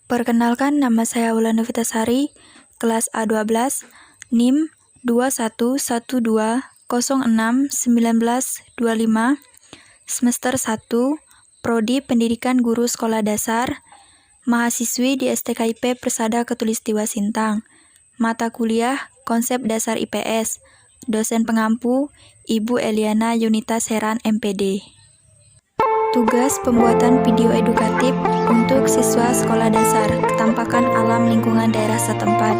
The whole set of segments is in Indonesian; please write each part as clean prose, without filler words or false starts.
Perkenalkan, nama saya Wulan Novitasari, kelas A12, NIM 2112061925, semester 1, Prodi Pendidikan Guru Sekolah Dasar, mahasiswi di STKIP Persada Katulistiwa Sintang, mata kuliah Konsep Dasar IPS, dosen pengampu Ibu Eliana Yunita Seran MPD. Tugas pembuatan video edukatif untuk siswa sekolah dasar, ketampakan alam lingkungan daerah setempat.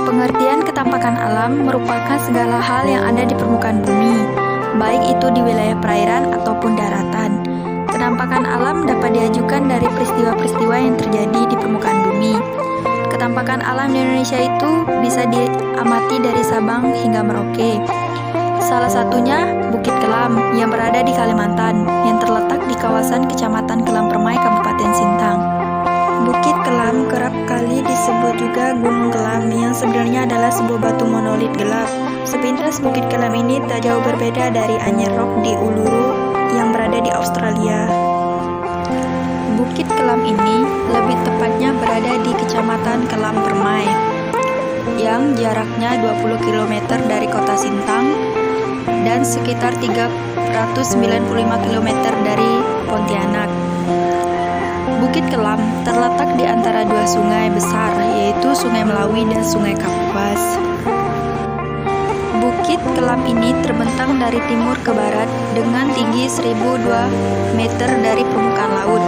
Pengertian ketampakan alam merupakan segala hal yang ada di permukaan bumi, baik itu di wilayah perairan ataupun daratan. Kenampakan alam dapat diajukan dari peristiwa-peristiwa yang terjadi di permukaan bumi. Ketampakan alam di Indonesia itu bisa diamati dari Sabang hingga Merauke. Salah satunya Bukit Kelam yang berada di Kalimantan, yang terletak di kawasan Kecamatan Kelam Permai, Kabupaten Sintang. Bukit Kelam kerap kali disebut juga Gunung Kelam, yang sebenarnya adalah sebuah batu monolit gelap. Sepintas Bukit Kelam ini tak jauh berbeda dari Anyer Rock di Uluru yang berada di Australia. Bukit Kelam ini lebih tepatnya berada di Kecamatan Kelam Permai, yang jaraknya 20 km dari kota Sintang dan sekitar 395 km dari Pontianak. Bukit Kelam terletak di antara dua sungai besar, yaitu Sungai Melawi dan Sungai Kapuas. Bukit Kelam ini terbentang dari timur ke barat dengan tinggi 1002 meter dari permukaan laut.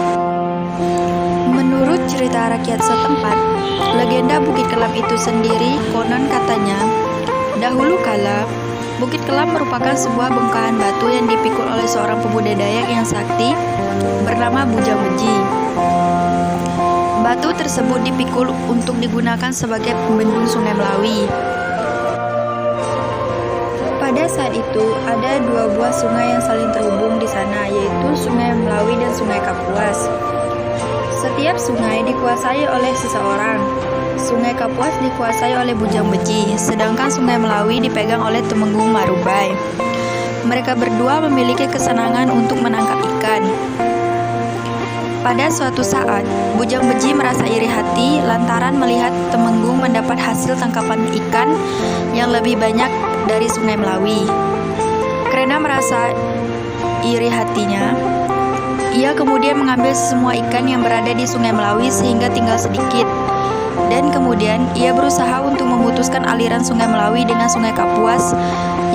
Menurut cerita rakyat setempat, legenda Bukit Kelam itu sendiri konon katanya, dahulu kala Bukit Kelam merupakan sebuah bongkahan batu yang dipikul oleh seorang pemuda Dayak yang sakti bernama Bujang Beji. Batu tersebut dipikul untuk digunakan sebagai pembendung Sungai Melawi. Pada saat itu, ada dua buah sungai yang saling terhubung di sana, yaitu Sungai Melawi dan Sungai Kapuas. Setiap sungai dikuasai oleh seseorang. Sungai Kapuas dikuasai oleh Bujang Beji, sedangkan Sungai Melawi dipegang oleh Temenggung Marubai. Mereka berdua memiliki kesenangan untuk menangkap ikan. Pada suatu saat, Bujang Beji merasa iri hati lantaran melihat Temenggung mendapat hasil tangkapan ikan yang lebih banyak dari Sungai Melawi. Karena merasa iri hatinya, ia kemudian mengambil semua ikan yang berada di Sungai Melawi sehingga tinggal sedikit. Dan kemudian ia berusaha untuk memutuskan aliran Sungai Melawi dengan Sungai Kapuas,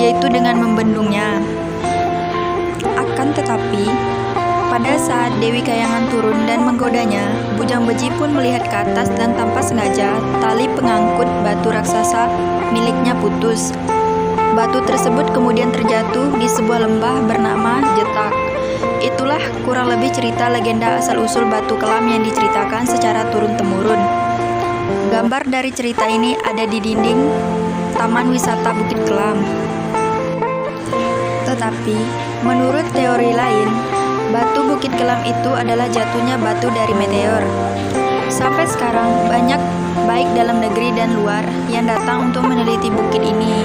yaitu dengan membendungnya. Akan tetapi, pada saat Dewi Kayangan turun dan menggodanya, Bujang Beji pun melihat ke atas dan tanpa sengaja tali pengangkut batu raksasa miliknya putus. Batu tersebut kemudian terjatuh di sebuah lembah bernama Jetak. Itulah kurang lebih cerita legenda asal-usul Batu Kelam yang diceritakan secara turun-temurun. Gambar dari cerita ini ada di dinding Taman Wisata Bukit Kelam. Tetapi, menurut teori lain, batu Bukit Kelam itu adalah jatuhnya batu dari meteor. Sampai sekarang, banyak baik dalam negeri dan luar yang datang untuk meneliti bukit ini.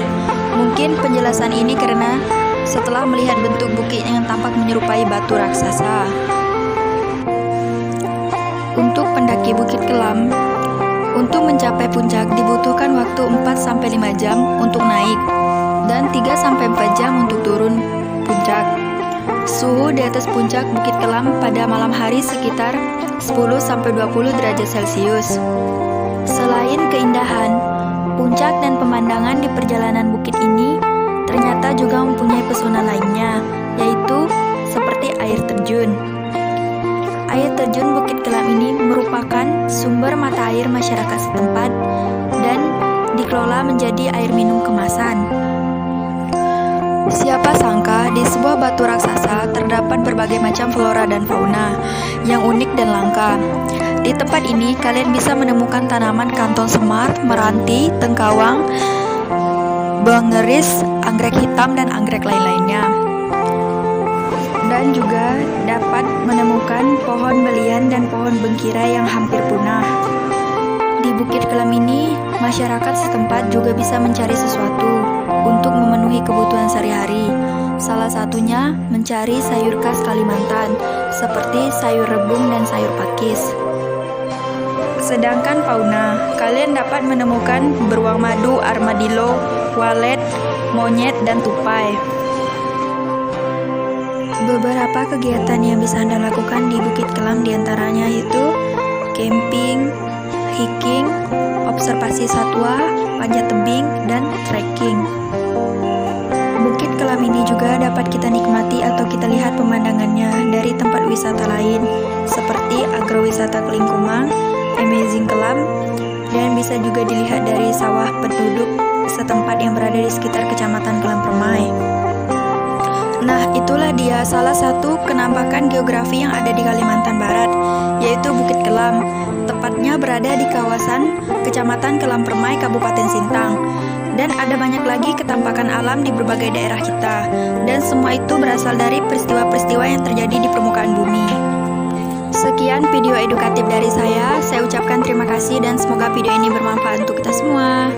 Mungkin penjelasan ini karena setelah melihat bentuk bukit yang tampak menyerupai batu raksasa. Untuk pendaki Bukit Kelam, untuk mencapai puncak dibutuhkan waktu 4-5 jam untuk naik dan 3-4 jam untuk turun puncak. Suhu di atas puncak Bukit Kelam pada malam hari sekitar 10-20 derajat Celcius. Selain keindahan, puncak dan pemandangan di perjalanan bukit ini ternyata juga mempunyai pesona lainnya, yaitu seperti air terjun. Air terjun Bukit Kelam ini merupakan sumber mata air masyarakat setempat dan dikelola menjadi air minum kemasan. Siapa sangka di sebuah batu raksasa terdapat berbagai macam flora dan fauna yang unik dan langka. Di tempat ini kalian bisa menemukan tanaman kantong semar, meranti, tengkawang, banggeris, anggrek hitam, dan anggrek lain-lainnya. Dan juga dapat menemukan pohon belian dan pohon bengkira yang hampir punah. Di Bukit Kelam ini, masyarakat setempat juga bisa mencari sesuatu untuk memenuhi kebutuhan sehari-hari. Salah satunya mencari sayur khas Kalimantan, seperti sayur rebung dan sayur pakis. Sedangkan fauna, kalian dapat menemukan beruang madu, armadillo, walet, monyet, dan tupai. Beberapa kegiatan yang bisa Anda lakukan di Bukit Kelam diantaranya yaitu camping, hiking, observasi satwa, panjat tebing, dan trekking. Bukit Kelam ini juga dapat kita nikmati atau kita lihat pemandangannya dari tempat wisata lain seperti agrowisata Kelingkumang, Amazing Kelam, dan bisa juga dilihat dari sawah penduduk setempat yang berada di sekitar Kecamatan Kelam Permai. Nah, itulah dia salah satu penampakan geografi yang ada di Kalimantan Barat, yaitu Bukit Kelam. Tepatnya berada di kawasan Kecamatan Kelam Permai, Kabupaten Sintang. Dan ada banyak lagi ketampakan alam di berbagai daerah kita. Dan semua itu berasal dari peristiwa-peristiwa yang terjadi di permukaan bumi. Sekian video edukatif dari saya ucapkan terima kasih dan semoga video ini bermanfaat untuk kita semua.